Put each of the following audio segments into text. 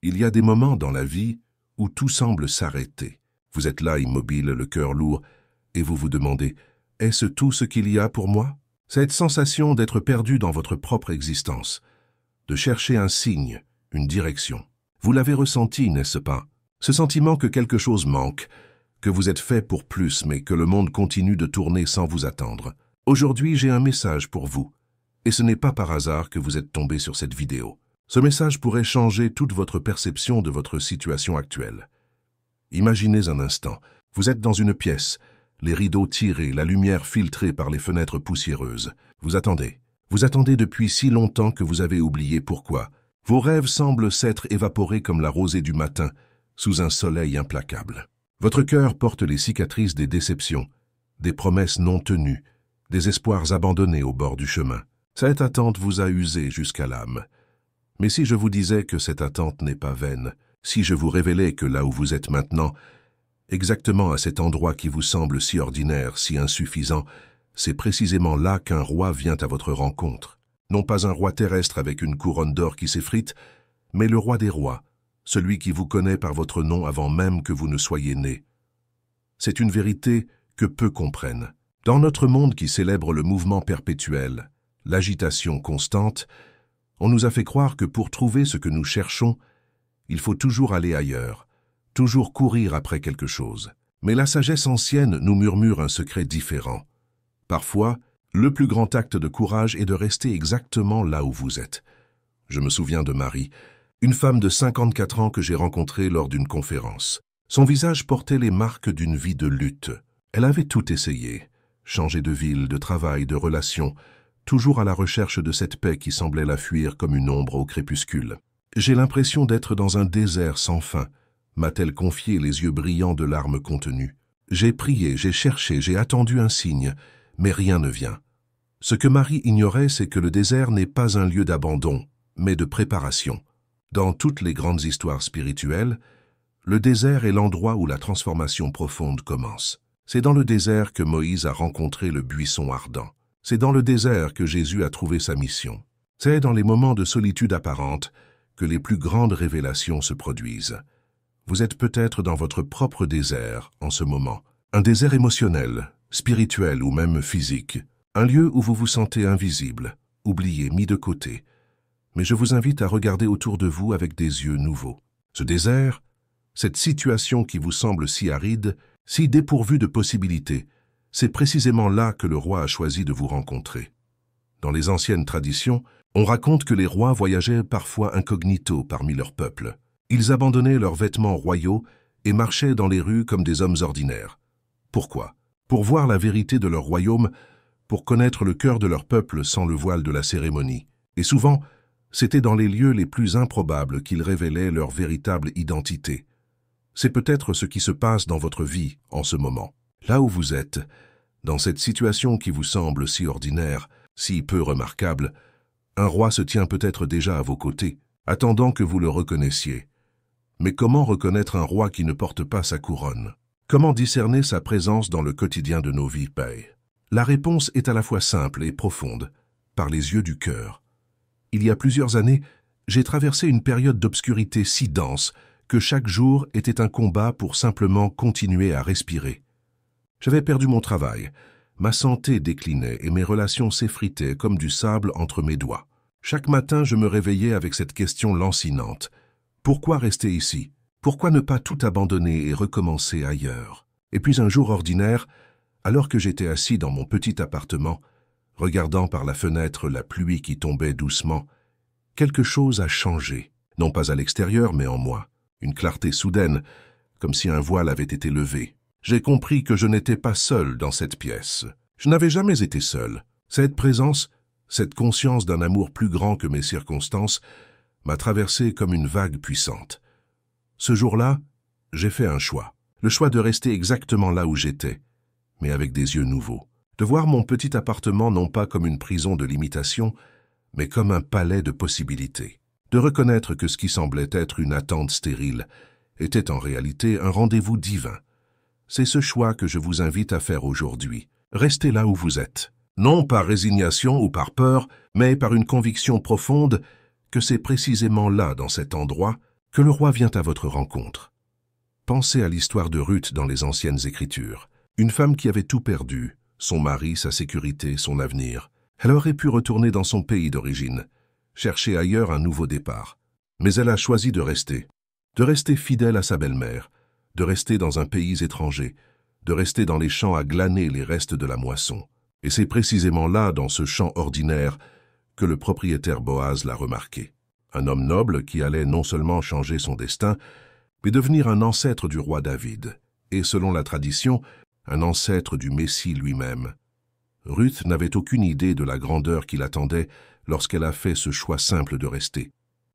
Il y a des moments dans la vie où tout semble s'arrêter. Vous êtes là immobile, le cœur lourd, et vous vous demandez « Est-ce tout ce qu'il y a pour moi ?» Cette sensation d'être perdu dans votre propre existence, de chercher un signe, une direction. Vous l'avez ressenti, n'est-ce pas? Ce sentiment que quelque chose manque, que vous êtes fait pour plus, mais que le monde continue de tourner sans vous attendre. Aujourd'hui, j'ai un message pour vous. Et ce n'est pas par hasard que vous êtes tombé sur cette vidéo. Ce message pourrait changer toute votre perception de votre situation actuelle. Imaginez un instant, vous êtes dans une pièce, les rideaux tirés, la lumière filtrée par les fenêtres poussiéreuses. Vous attendez. Vous attendez depuis si longtemps que vous avez oublié pourquoi. Vos rêves semblent s'être évaporés comme la rosée du matin, sous un soleil implacable. Votre cœur porte les cicatrices des déceptions, des promesses non tenues, des espoirs abandonnés au bord du chemin. Cette attente vous a usé jusqu'à l'âme. Mais si je vous disais que cette attente n'est pas vaine, si je vous révélais que là où vous êtes maintenant, exactement à cet endroit qui vous semble si ordinaire, si insuffisant, c'est précisément là qu'un roi vient à votre rencontre. Non pas un roi terrestre avec une couronne d'or qui s'effrite, mais le roi des rois, celui qui vous connaît par votre nom avant même que vous ne soyez né. C'est une vérité que peu comprennent. Dans notre monde qui célèbre le mouvement perpétuel, l'agitation constante, on nous a fait croire que pour trouver ce que nous cherchons, il faut toujours aller ailleurs, toujours courir après quelque chose. Mais la sagesse ancienne nous murmure un secret différent. Parfois, le plus grand acte de courage est de rester exactement là où vous êtes. Je me souviens de Marie, une femme de 54 ans que j'ai rencontrée lors d'une conférence. Son visage portait les marques d'une vie de lutte. Elle avait tout essayé, changer de ville, de travail, de relations, toujours à la recherche de cette paix qui semblait la fuir comme une ombre au crépuscule. J'ai l'impression d'être dans un désert sans fin, m'a-t-elle confié les yeux brillants de larmes contenues. J'ai prié, j'ai cherché, j'ai attendu un signe, mais rien ne vient. Ce que Marie ignorait, c'est que le désert n'est pas un lieu d'abandon, mais de préparation. Dans toutes les grandes histoires spirituelles, le désert est l'endroit où la transformation profonde commence. C'est dans le désert que Moïse a rencontré le buisson ardent. C'est dans le désert que Jésus a trouvé sa mission. C'est dans les moments de solitude apparente que les plus grandes révélations se produisent. Vous êtes peut-être dans votre propre désert en ce moment. Un désert émotionnel, spirituel ou même physique. Un lieu où vous vous sentez invisible, oublié, mis de côté. Mais je vous invite à regarder autour de vous avec des yeux nouveaux. Ce désert, cette situation qui vous semble si aride, si dépourvue de possibilités, c'est précisément là que le roi a choisi de vous rencontrer. Dans les anciennes traditions, on raconte que les rois voyageaient parfois incognito parmi leur peuple. Ils abandonnaient leurs vêtements royaux et marchaient dans les rues comme des hommes ordinaires. Pourquoi? Pour voir la vérité de leur royaume, pour connaître le cœur de leur peuple sans le voile de la cérémonie. Et souvent, c'était dans les lieux les plus improbables qu'ils révélaient leur véritable identité. C'est peut-être ce qui se passe dans votre vie en ce moment. Là où vous êtes, dans cette situation qui vous semble si ordinaire, si peu remarquable, un roi se tient peut-être déjà à vos côtés, attendant que vous le reconnaissiez. Mais comment reconnaître un roi qui ne porte pas sa couronne? Comment discerner sa présence dans le quotidien de nos vies, Paix? La réponse est à la fois simple et profonde, par les yeux du cœur. Il y a plusieurs années, j'ai traversé une période d'obscurité si dense que chaque jour était un combat pour simplement continuer à respirer. J'avais perdu mon travail, ma santé déclinait et mes relations s'effritaient comme du sable entre mes doigts. Chaque matin, je me réveillais avec cette question lancinante. Pourquoi rester ici? Pourquoi ne pas tout abandonner et recommencer ailleurs? Et puis un jour ordinaire, alors que j'étais assis dans mon petit appartement, regardant par la fenêtre la pluie qui tombait doucement, quelque chose a changé, non pas à l'extérieur mais en moi. Une clarté soudaine, comme si un voile avait été levé. J'ai compris que je n'étais pas seul dans cette pièce. Je n'avais jamais été seul. Cette présence, cette conscience d'un amour plus grand que mes circonstances, m'a traversé comme une vague puissante. Ce jour-là, j'ai fait un choix. Le choix de rester exactement là où j'étais, mais avec des yeux nouveaux. De voir mon petit appartement non pas comme une prison de limitation, mais comme un palais de possibilités. De reconnaître que ce qui semblait être une attente stérile était en réalité un rendez-vous divin. C'est ce choix que je vous invite à faire aujourd'hui. Restez là où vous êtes. Non par résignation ou par peur, mais par une conviction profonde que c'est précisément là, dans cet endroit, Que le roi vient à votre rencontre. Pensez à l'histoire de Ruth dans les anciennes Écritures. Une femme qui avait tout perdu, son mari, sa sécurité, son avenir. Elle aurait pu retourner dans son pays d'origine, chercher ailleurs un nouveau départ. Mais elle a choisi de rester fidèle à sa belle-mère, de rester dans un pays étranger, de rester dans les champs à glaner les restes de la moisson. Et c'est précisément là, dans ce champ ordinaire, que le propriétaire Boaz l'a remarqué. Un homme noble qui allait non seulement changer son destin, mais devenir un ancêtre du roi David, et selon la tradition, un ancêtre du Messie lui-même. Ruth n'avait aucune idée de la grandeur qui l'attendait lorsqu'elle a fait ce choix simple de rester.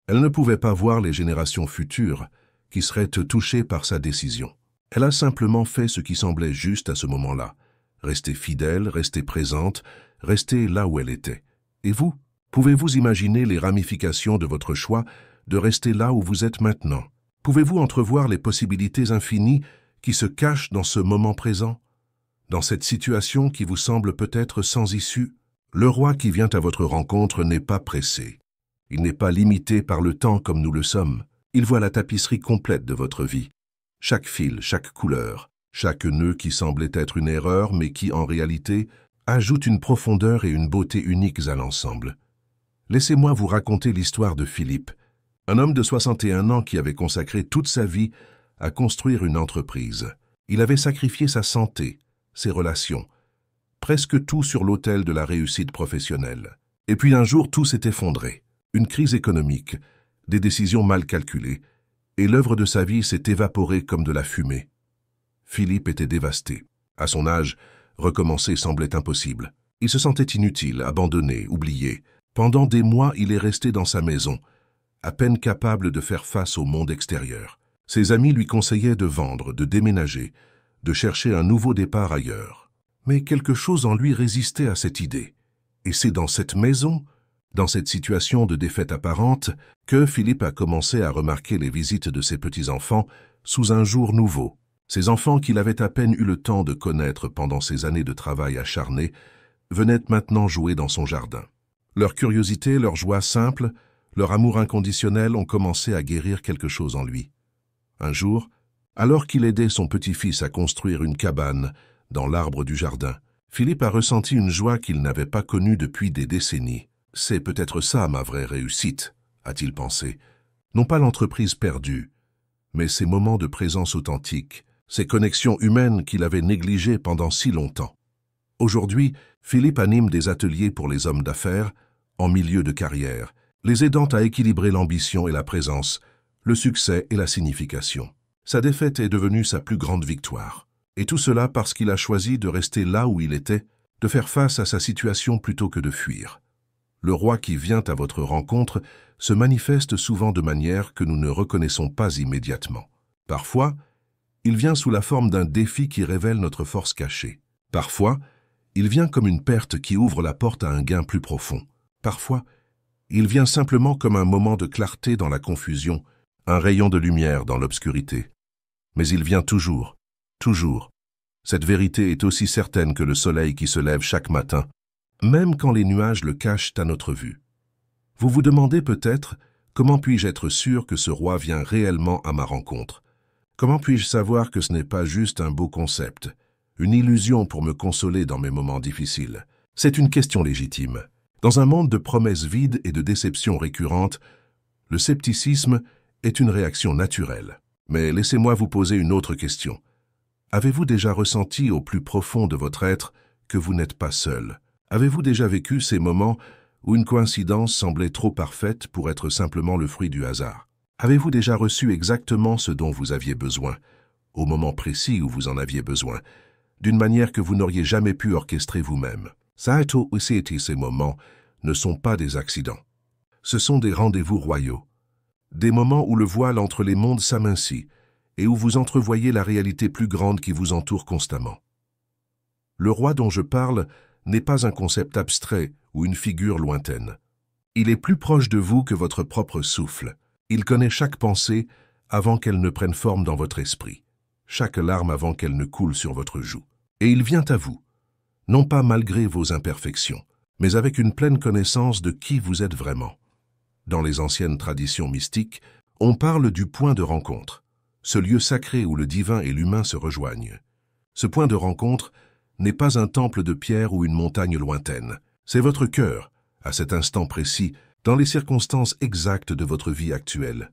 Elle ne pouvait pas voir les générations futures qui seraient touchées par sa décision. Elle a simplement fait ce qui semblait juste à ce moment-là. Rester fidèle, rester présente, rester là où elle était. Et vous, pouvez-vous imaginer les ramifications de votre choix de rester là où vous êtes maintenant? Pouvez-vous entrevoir les possibilités infinies qui se cachent dans ce moment présent? Dans cette situation qui vous semble peut-être sans issue? Le roi qui vient à votre rencontre n'est pas pressé. Il n'est pas limité par le temps comme nous le sommes. Il voit la tapisserie complète de votre vie. Chaque fil, chaque couleur, chaque nœud qui semblait être une erreur mais qui, en réalité, ajoute une profondeur et une beauté uniques à l'ensemble. Laissez-moi vous raconter l'histoire de Philippe, un homme de 61 ans qui avait consacré toute sa vie à construire une entreprise. Il avait sacrifié sa santé, ses relations, presque tout sur l'autel de la réussite professionnelle. Et puis un jour, tout s'est effondré. Une crise économique, des décisions mal calculées, et l'œuvre de sa vie s'est évaporée comme de la fumée. Philippe était dévasté. À son âge, recommencer semblait impossible. Il se sentait inutile, abandonné, oublié. Pendant des mois, il est resté dans sa maison, à peine capable de faire face au monde extérieur. Ses amis lui conseillaient de vendre, de déménager, de chercher un nouveau départ ailleurs. Mais quelque chose en lui résistait à cette idée. Et c'est dans cette maison, dans cette situation de défaite apparente, que Philippe a commencé à remarquer les visites de ses petits-enfants sous un jour nouveau. Ces enfants qu'il avait à peine eu le temps de connaître pendant ses années de travail acharné venaient maintenant jouer dans son jardin. Leur curiosité, leur joie simple, leur amour inconditionnel ont commencé à guérir quelque chose en lui. Un jour, alors qu'il aidait son petit-fils à construire une cabane dans l'arbre du jardin, Philippe a ressenti une joie qu'il n'avait pas connue depuis des décennies. « C'est peut-être ça ma vraie réussite », a-t-il pensé. Non pas l'entreprise perdue, mais ces moments de présence authentique, ces connexions humaines qu'il avait négligées pendant si longtemps. Aujourd'hui, Philippe anime des ateliers pour les hommes d'affaires, en milieu de carrière, les aidant à équilibrer l'ambition et la présence, le succès et la signification. Sa défaite est devenue sa plus grande victoire. Et tout cela parce qu'il a choisi de rester là où il était, de faire face à sa situation plutôt que de fuir. Le roi qui vient à votre rencontre se manifeste souvent de manière que nous ne reconnaissons pas immédiatement. Parfois, il vient sous la forme d'un défi qui révèle notre force cachée. Parfois, il vient comme une perte qui ouvre la porte à un gain plus profond. Parfois, il vient simplement comme un moment de clarté dans la confusion, un rayon de lumière dans l'obscurité. Mais il vient toujours, toujours. Cette vérité est aussi certaine que le soleil qui se lève chaque matin, même quand les nuages le cachent à notre vue. Vous vous demandez peut-être comment puis-je être sûr que ce roi vient réellement à ma rencontre? Comment puis-je savoir que ce n'est pas juste un beau concept, une illusion pour me consoler dans mes moments difficiles? C'est une question légitime. Dans un monde de promesses vides et de déceptions récurrentes, le scepticisme est une réaction naturelle. Mais laissez-moi vous poser une autre question. Avez-vous déjà ressenti au plus profond de votre être que vous n'êtes pas seul? Avez-vous déjà vécu ces moments où une coïncidence semblait trop parfaite pour être simplement le fruit du hasard? Avez-vous déjà reçu exactement ce dont vous aviez besoin, au moment précis où vous en aviez besoin, d'une manière que vous n'auriez jamais pu orchestrer vous-même? Ces moments ne sont pas des accidents. Ce sont des rendez-vous royaux. Des moments où le voile entre les mondes s'amincit et où vous entrevoyez la réalité plus grande qui vous entoure constamment. Le roi dont je parle n'est pas un concept abstrait ou une figure lointaine. Il est plus proche de vous que votre propre souffle. Il connaît chaque pensée avant qu'elle ne prenne forme dans votre esprit, chaque larme avant qu'elle ne coule sur votre joue. Et il vient à vous, non pas malgré vos imperfections, mais avec une pleine connaissance de qui vous êtes vraiment. Dans les anciennes traditions mystiques, On parle du point de rencontre, ce lieu sacré où le divin et l'humain se rejoignent. Ce point de rencontre n'est pas un temple de pierre ou une montagne lointaine. C'est votre cœur, à cet instant précis, dans les circonstances exactes de votre vie actuelle.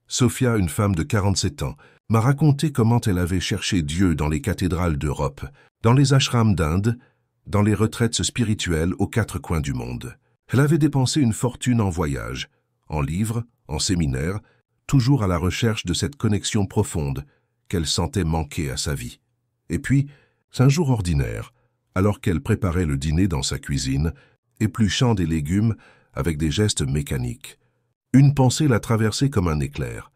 Sophia, une femme de 47 ans, m'a raconté comment elle avait cherché Dieu dans les cathédrales d'Europe, dans les ashrams d'Inde, dans les retraites spirituelles aux 4 coins du monde. Elle avait dépensé une fortune en voyages, en livres, en séminaires, toujours à la recherche de cette connexion profonde qu'elle sentait manquer à sa vie. Et puis, un jour ordinaire, alors qu'elle préparait le dîner dans sa cuisine, épluchant des légumes avec des gestes mécaniques, une pensée la traversait comme un éclair.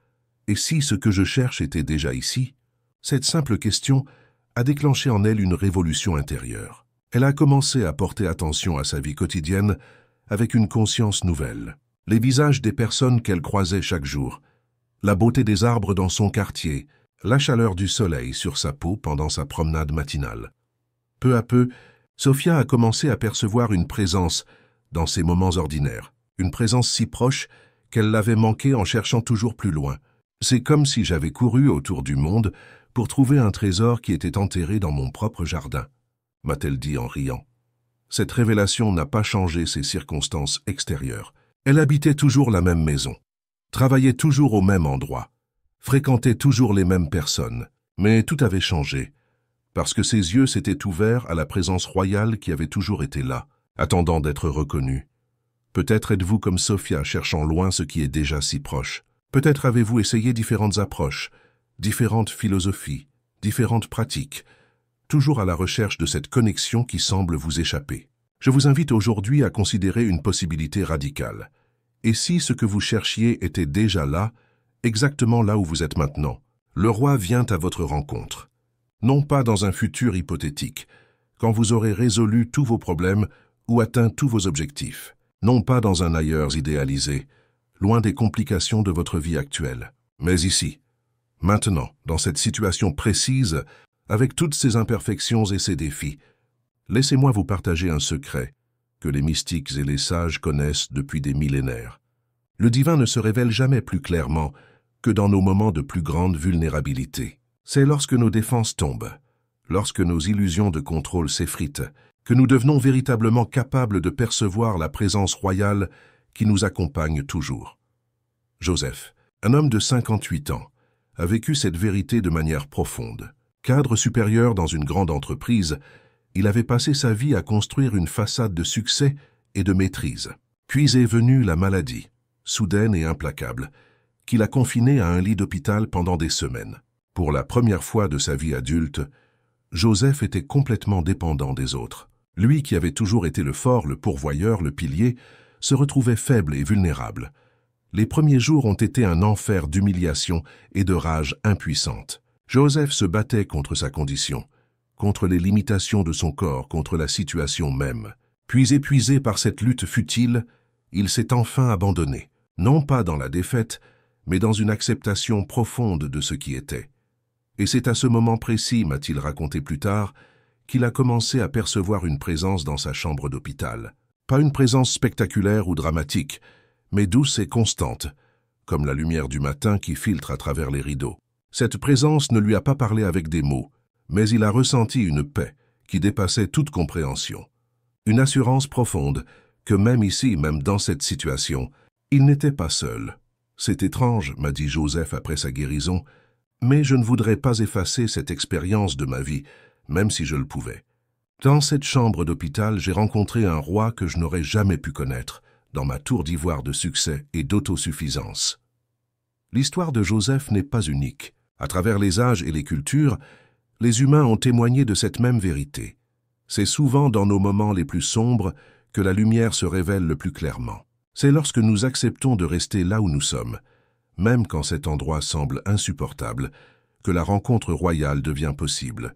Et si ce que je cherche était déjà ici? Cette simple question a déclenché en elle une révolution intérieure. Elle a commencé à porter attention à sa vie quotidienne avec une conscience nouvelle. Les visages des personnes qu'elle croisait chaque jour, la beauté des arbres dans son quartier, la chaleur du soleil sur sa peau pendant sa promenade matinale. Peu à peu, Sophia a commencé à percevoir une présence dans ces moments ordinaires, une présence si proche qu'elle l'avait manquée en cherchant toujours plus loin. C'est comme si j'avais couru autour du monde pour trouver un trésor qui était enterré dans mon propre jardin, m'a-t-elle dit en riant. Cette révélation n'a pas changé ses circonstances extérieures. Elle habitait toujours la même maison, travaillait toujours au même endroit, fréquentait toujours les mêmes personnes, mais tout avait changé, parce que ses yeux s'étaient ouverts à la présence royale qui avait toujours été là, attendant d'être reconnue. Peut-être êtes-vous comme Sophia, cherchant loin ce qui est déjà si proche. Peut-être avez-vous essayé différentes approches, différentes philosophies, différentes pratiques, toujours à la recherche de cette connexion qui semble vous échapper. Je vous invite aujourd'hui à considérer une possibilité radicale. Et si ce que vous cherchiez était déjà là, exactement là où vous êtes maintenant, le roi vient à votre rencontre. Non pas dans un futur hypothétique, quand vous aurez résolu tous vos problèmes ou atteint tous vos objectifs. Non pas dans un ailleurs idéalisé, loin des complications de votre vie actuelle, mais ici, maintenant, dans cette situation précise, avec toutes ses imperfections et ses défis. Laissez-moi vous partager un secret que les mystiques et les sages connaissent depuis des millénaires. Le divin ne se révèle jamais plus clairement que dans nos moments de plus grande vulnérabilité. C'est lorsque nos défenses tombent, lorsque nos illusions de contrôle s'effritent, que nous devenons véritablement capables de percevoir la présence royale qui nous accompagne toujours. Joseph, un homme de 58 ans, a vécu cette vérité de manière profonde. Cadre supérieur dans une grande entreprise, il avait passé sa vie à construire une façade de succès et de maîtrise. Puis est venue la maladie, soudaine et implacable, qui l'a confiné à un lit d'hôpital pendant des semaines. Pour la première fois de sa vie adulte, Joseph était complètement dépendant des autres. Lui qui avait toujours été le fort, le pourvoyeur, le pilier, se retrouvait faible et vulnérable. Les premiers jours ont été un enfer d'humiliation et de rage impuissante. Joseph se battait contre sa condition, contre les limitations de son corps, contre la situation même. Puis épuisé par cette lutte futile, il s'est enfin abandonné, non pas dans la défaite, mais dans une acceptation profonde de ce qui était. Et c'est à ce moment précis, m'a-t-il raconté plus tard, qu'il a commencé à percevoir une présence dans sa chambre d'hôpital. Pas une présence spectaculaire ou dramatique, mais douce et constante, comme la lumière du matin qui filtre à travers les rideaux. Cette présence ne lui a pas parlé avec des mots, mais il a ressenti une paix qui dépassait toute compréhension. Une assurance profonde que même ici, même dans cette situation, il n'était pas seul. C'est étrange, m'a dit Joseph après sa guérison, mais je ne voudrais pas effacer cette expérience de ma vie, même si je le pouvais. Dans cette chambre d'hôpital, j'ai rencontré un roi que je n'aurais jamais pu connaître, dans ma tour d'ivoire de succès et d'autosuffisance. L'histoire de Joseph n'est pas unique. À travers les âges et les cultures, les humains ont témoigné de cette même vérité. C'est souvent dans nos moments les plus sombres que la lumière se révèle le plus clairement. C'est lorsque nous acceptons de rester là où nous sommes, même quand cet endroit semble insupportable, que la rencontre royale devient possible.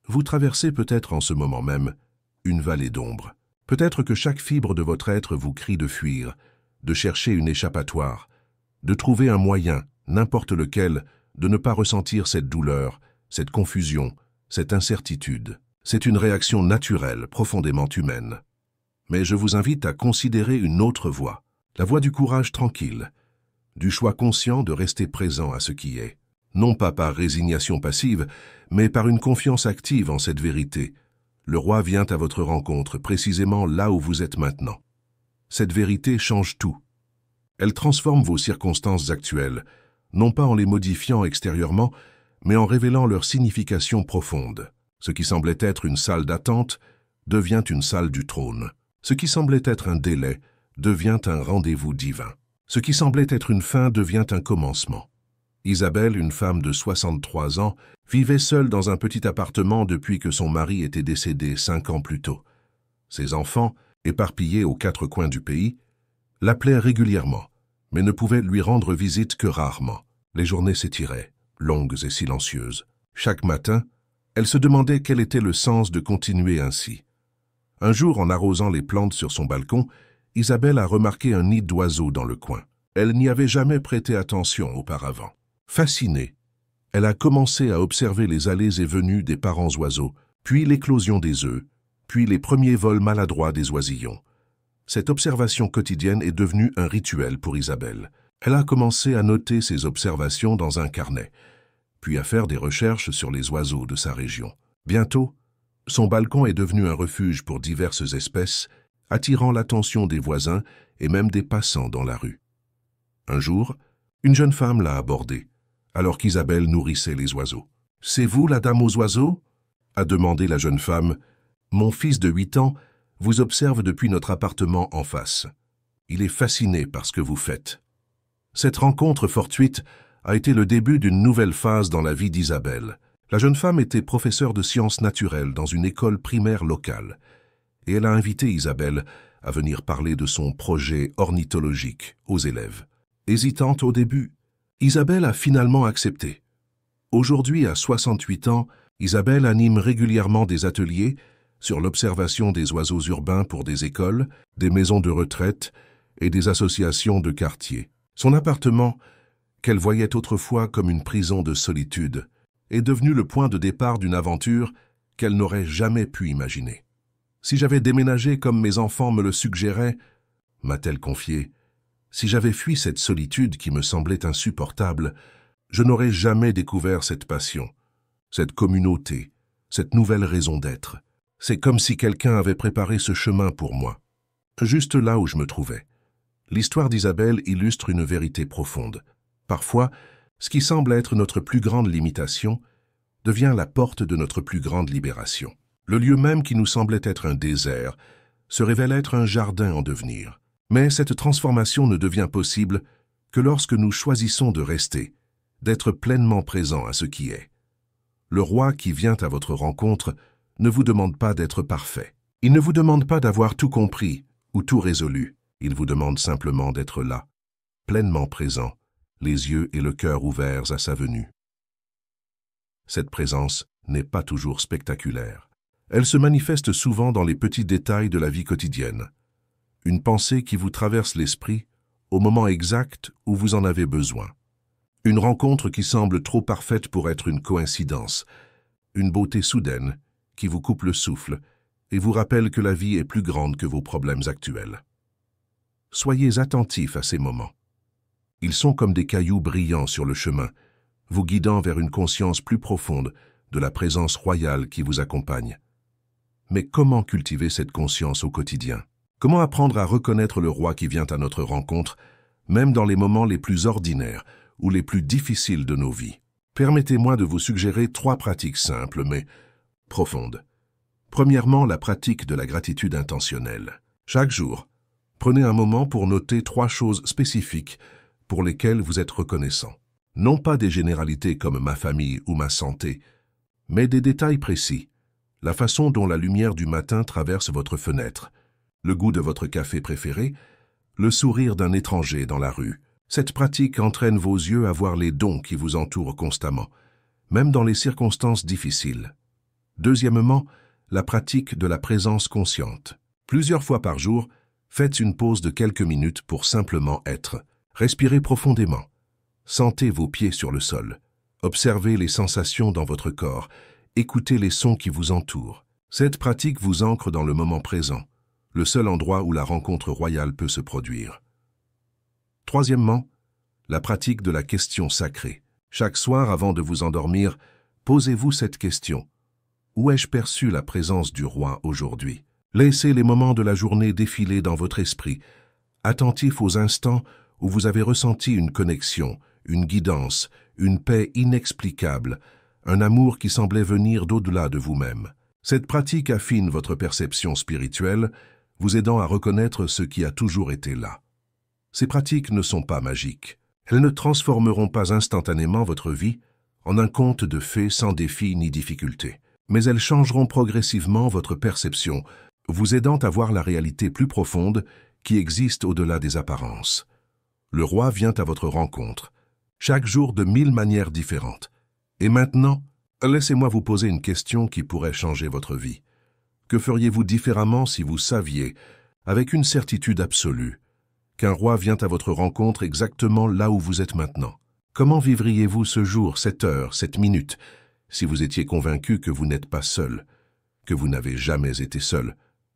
Vous traversez peut-être en ce moment même une vallée d'ombre. Peut-être que chaque fibre de votre être vous crie de fuir, de chercher une échappatoire, de trouver un moyen, n'importe lequel, de ne pas ressentir cette douleur, cette confusion, cette incertitude. C'est une réaction naturelle, profondément humaine. Mais je vous invite à considérer une autre voie, la voie du courage tranquille, du choix conscient de rester présent à ce qui est. Non pas par résignation passive, mais par une confiance active en cette vérité. Le roi vient à votre rencontre précisément là où vous êtes maintenant. Cette vérité change tout. Elle transforme vos circonstances actuelles, non pas en les modifiant extérieurement, mais en révélant leur signification profonde. Ce qui semblait être une salle d'attente devient une salle du trône. Ce qui semblait être un délai devient un rendez-vous divin. Ce qui semblait être une fin devient un commencement. Isabelle, une femme de 63 ans, vivait seule dans un petit appartement depuis que son mari était décédé 5 ans plus tôt. Ses enfants, éparpillés aux 4 coins du pays, l'appelaient régulièrement, mais ne pouvaient lui rendre visite que rarement. Les journées s'étiraient, longues et silencieuses. Chaque matin, elle se demandait quel était le sens de continuer ainsi. Un jour, en arrosant les plantes sur son balcon, Isabelle a remarqué un nid d'oiseaux dans le coin. Elle n'y avait jamais prêté attention auparavant. Fascinée, elle a commencé à observer les allées et venues des parents oiseaux, puis l'éclosion des œufs, puis les premiers vols maladroits des oisillons. Cette observation quotidienne est devenue un rituel pour Isabelle. Elle a commencé à noter ses observations dans un carnet, puis à faire des recherches sur les oiseaux de sa région. Bientôt, son balcon est devenu un refuge pour diverses espèces, attirant l'attention des voisins et même des passants dans la rue. Un jour, une jeune femme l'a abordée, alors qu'Isabelle nourrissait les oiseaux. « C'est vous, la dame aux oiseaux ?» a demandé la jeune femme. « Mon fils de 8 ans vous observe depuis notre appartement en face. Il est fasciné par ce que vous faites. » Cette rencontre fortuite a été le début d'une nouvelle phase dans la vie d'Isabelle. La jeune femme était professeure de sciences naturelles dans une école primaire locale, et elle a invité Isabelle à venir parler de son projet ornithologique aux élèves. Hésitante au début, Isabelle a finalement accepté. Aujourd'hui, à 68 ans, Isabelle anime régulièrement des ateliers sur l'observation des oiseaux urbains pour des écoles, des maisons de retraite et des associations de quartier. Son appartement, qu'elle voyait autrefois comme une prison de solitude, est devenu le point de départ d'une aventure qu'elle n'aurait jamais pu imaginer. « Si j'avais déménagé comme mes enfants me le suggéraient, » m'a-t-elle confié, « si j'avais fui cette solitude qui me semblait insupportable, je n'aurais jamais découvert cette passion, cette communauté, cette nouvelle raison d'être. C'est comme si quelqu'un avait préparé ce chemin pour moi, juste là où je me trouvais. » L'histoire d'Isabelle illustre une vérité profonde. Parfois, ce qui semble être notre plus grande limitation devient la porte de notre plus grande libération. Le lieu même qui nous semblait être un désert se révèle être un jardin en devenir. Mais cette transformation ne devient possible que lorsque nous choisissons de rester, d'être pleinement présents à ce qui est. Le roi qui vient à votre rencontre ne vous demande pas d'être parfait. Il ne vous demande pas d'avoir tout compris ou tout résolu. Il vous demande simplement d'être là, pleinement présent, les yeux et le cœur ouverts à sa venue. Cette présence n'est pas toujours spectaculaire. Elle se manifeste souvent dans les petits détails de la vie quotidienne. Une pensée qui vous traverse l'esprit au moment exact où vous en avez besoin. Une rencontre qui semble trop parfaite pour être une coïncidence. Une beauté soudaine qui vous coupe le souffle et vous rappelle que la vie est plus grande que vos problèmes actuels. Soyez attentifs à ces moments. Ils sont comme des cailloux brillants sur le chemin, vous guidant vers une conscience plus profonde de la présence royale qui vous accompagne. Mais comment cultiver cette conscience au quotidien? Comment apprendre à reconnaître le roi qui vient à notre rencontre, même dans les moments les plus ordinaires ou les plus difficiles de nos vies? Permettez-moi de vous suggérer 3 pratiques simples mais profondes. Premièrement, la pratique de la gratitude intentionnelle. Chaque jour, prenez un moment pour noter 3 choses spécifiques pour lesquelles vous êtes reconnaissant. Non pas des généralités comme ma famille ou ma santé, mais des détails précis. La façon dont la lumière du matin traverse votre fenêtre, le goût de votre café préféré, le sourire d'un étranger dans la rue. Cette pratique entraîne vos yeux à voir les dons qui vous entourent constamment, même dans les circonstances difficiles. Deuxièmement, la pratique de la présence consciente. Plusieurs fois par jour, faites une pause de quelques minutes pour simplement être. Respirez profondément. Sentez vos pieds sur le sol. Observez les sensations dans votre corps. Écoutez les sons qui vous entourent. Cette pratique vous ancre dans le moment présent, le seul endroit où la rencontre royale peut se produire. Troisièmement, la pratique de la question sacrée. Chaque soir, avant de vous endormir, posez-vous cette question. Où ai-je perçu la présence du roi aujourd'hui? Laissez les moments de la journée défiler dans votre esprit, attentif aux instants où vous avez ressenti une connexion, une guidance, une paix inexplicable, un amour qui semblait venir d'au-delà de vous-même. Cette pratique affine votre perception spirituelle, vous aidant à reconnaître ce qui a toujours été là. Ces pratiques ne sont pas magiques. Elles ne transformeront pas instantanément votre vie en un conte de fées sans défi ni difficulté. Mais elles changeront progressivement votre perception, vous aidant à voir la réalité plus profonde qui existe au-delà des apparences. Le roi vient à votre rencontre, chaque jour de 1000 manières différentes. Et maintenant, laissez-moi vous poser une question qui pourrait changer votre vie. Que feriez-vous différemment si vous saviez, avec une certitude absolue, qu'un roi vient à votre rencontre exactement là où vous êtes maintenant? Comment vivriez-vous ce jour, cette heure, cette minute, si vous étiez convaincu que vous n'êtes pas seul, que vous n'avez jamais été seul,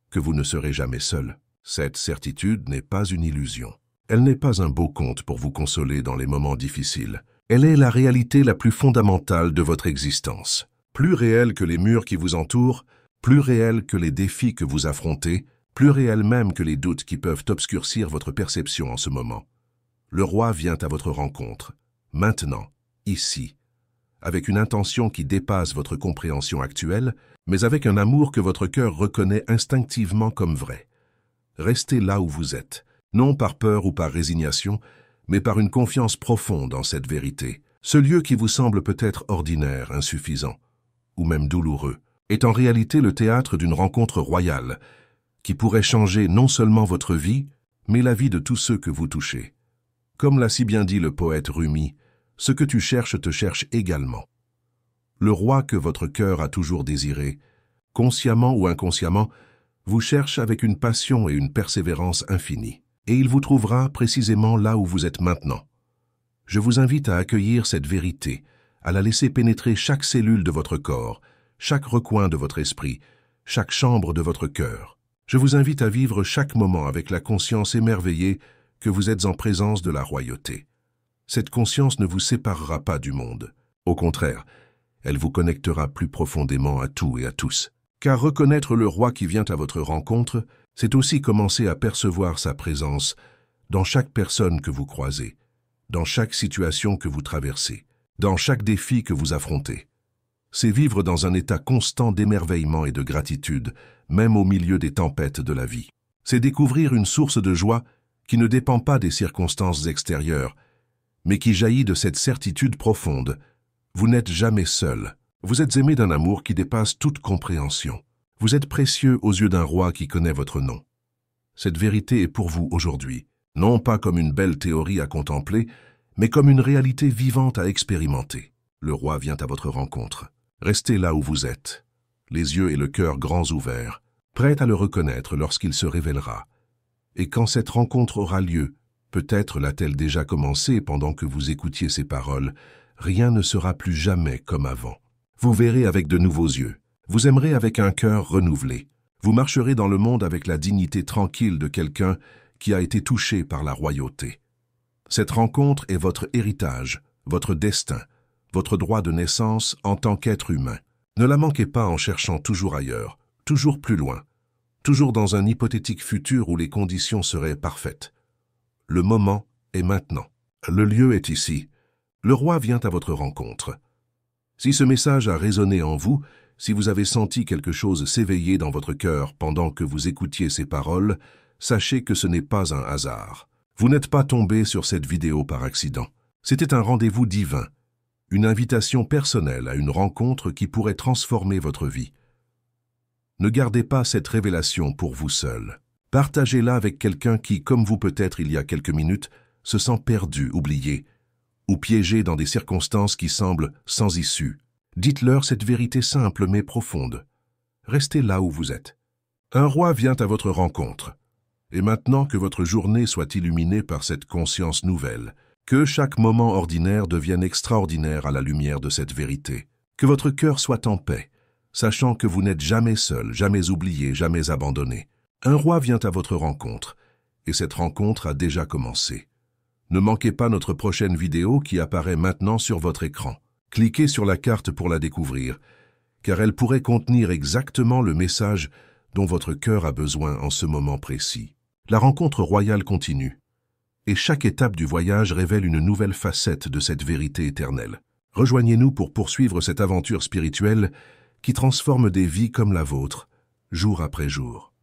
que vous ne serez jamais seul? Cette certitude n'est pas une illusion. Elle n'est pas un beau conte pour vous consoler dans les moments difficiles. Elle est la réalité la plus fondamentale de votre existence. Plus réelle que les murs qui vous entourent, plus réelle que les défis que vous affrontez, plus réelle même que les doutes qui peuvent obscurcir votre perception en ce moment. Le roi vient à votre rencontre, maintenant, ici, avec une intention qui dépasse votre compréhension actuelle, mais avec un amour que votre cœur reconnaît instinctivement comme vrai. Restez là où vous êtes, non par peur ou par résignation, mais par une confiance profonde en cette vérité. Ce lieu qui vous semble peut-être ordinaire, insuffisant, ou même douloureux, est en réalité le théâtre d'une rencontre royale, qui pourrait changer non seulement votre vie, mais la vie de tous ceux que vous touchez. Comme l'a si bien dit le poète Rumi, « Ce que tu cherches te cherche également ». Le roi que votre cœur a toujours désiré, consciemment ou inconsciemment, vous cherche avec une passion et une persévérance infinie. Et il vous trouvera précisément là où vous êtes maintenant. Je vous invite à accueillir cette vérité, à la laisser pénétrer chaque cellule de votre corps, chaque recoin de votre esprit, chaque chambre de votre cœur. Je vous invite à vivre chaque moment avec la conscience émerveillée que vous êtes en présence de la royauté. Cette conscience ne vous séparera pas du monde. Au contraire, elle vous connectera plus profondément à tout et à tous. Car reconnaître le roi qui vient à votre rencontre, c'est aussi commencer à percevoir sa présence dans chaque personne que vous croisez, dans chaque situation que vous traversez, dans chaque défi que vous affrontez. C'est vivre dans un état constant d'émerveillement et de gratitude, même au milieu des tempêtes de la vie. C'est découvrir une source de joie qui ne dépend pas des circonstances extérieures, mais qui jaillit de cette certitude profonde. Vous n'êtes jamais seul. Vous êtes aimé d'un amour qui dépasse toute compréhension. Vous êtes précieux aux yeux d'un roi qui connaît votre nom. Cette vérité est pour vous aujourd'hui, non pas comme une belle théorie à contempler, mais comme une réalité vivante à expérimenter. Le roi vient à votre rencontre. Restez là où vous êtes, les yeux et le cœur grands ouverts, prêts à le reconnaître lorsqu'il se révélera. Et quand cette rencontre aura lieu, peut-être l'a-t-elle déjà commencé pendant que vous écoutiez ces paroles, rien ne sera plus jamais comme avant. Vous verrez avec de nouveaux yeux. Vous aimerez avec un cœur renouvelé. Vous marcherez dans le monde avec la dignité tranquille de quelqu'un qui a été touché par la royauté. Cette rencontre est votre héritage, votre destin, votre droit de naissance en tant qu'être humain. Ne la manquez pas en cherchant toujours ailleurs, toujours plus loin, toujours dans un hypothétique futur où les conditions seraient parfaites. Le moment est maintenant. Le lieu est ici. Le roi vient à votre rencontre. Si ce message a résonné en vous, si vous avez senti quelque chose s'éveiller dans votre cœur pendant que vous écoutiez ces paroles, sachez que ce n'est pas un hasard. Vous n'êtes pas tombé sur cette vidéo par accident. C'était un rendez-vous divin, une invitation personnelle à une rencontre qui pourrait transformer votre vie. Ne gardez pas cette révélation pour vous seul. Partagez-la avec quelqu'un qui, comme vous peut-être il y a quelques minutes, se sent perdu, oublié, ou piégé dans des circonstances qui semblent sans issue. Dites-leur cette vérité simple mais profonde. Restez là où vous êtes. Un roi vient à votre rencontre. Et maintenant que votre journée soit illuminée par cette conscience nouvelle, que chaque moment ordinaire devienne extraordinaire à la lumière de cette vérité, que votre cœur soit en paix, sachant que vous n'êtes jamais seul, jamais oublié, jamais abandonné. Un roi vient à votre rencontre, et cette rencontre a déjà commencé. Ne manquez pas notre prochaine vidéo qui apparaît maintenant sur votre écran. Cliquez sur la carte pour la découvrir, car elle pourrait contenir exactement le message dont votre cœur a besoin en ce moment précis. La rencontre royale continue, et chaque étape du voyage révèle une nouvelle facette de cette vérité éternelle. Rejoignez-nous pour poursuivre cette aventure spirituelle qui transforme des vies comme la vôtre, jour après jour.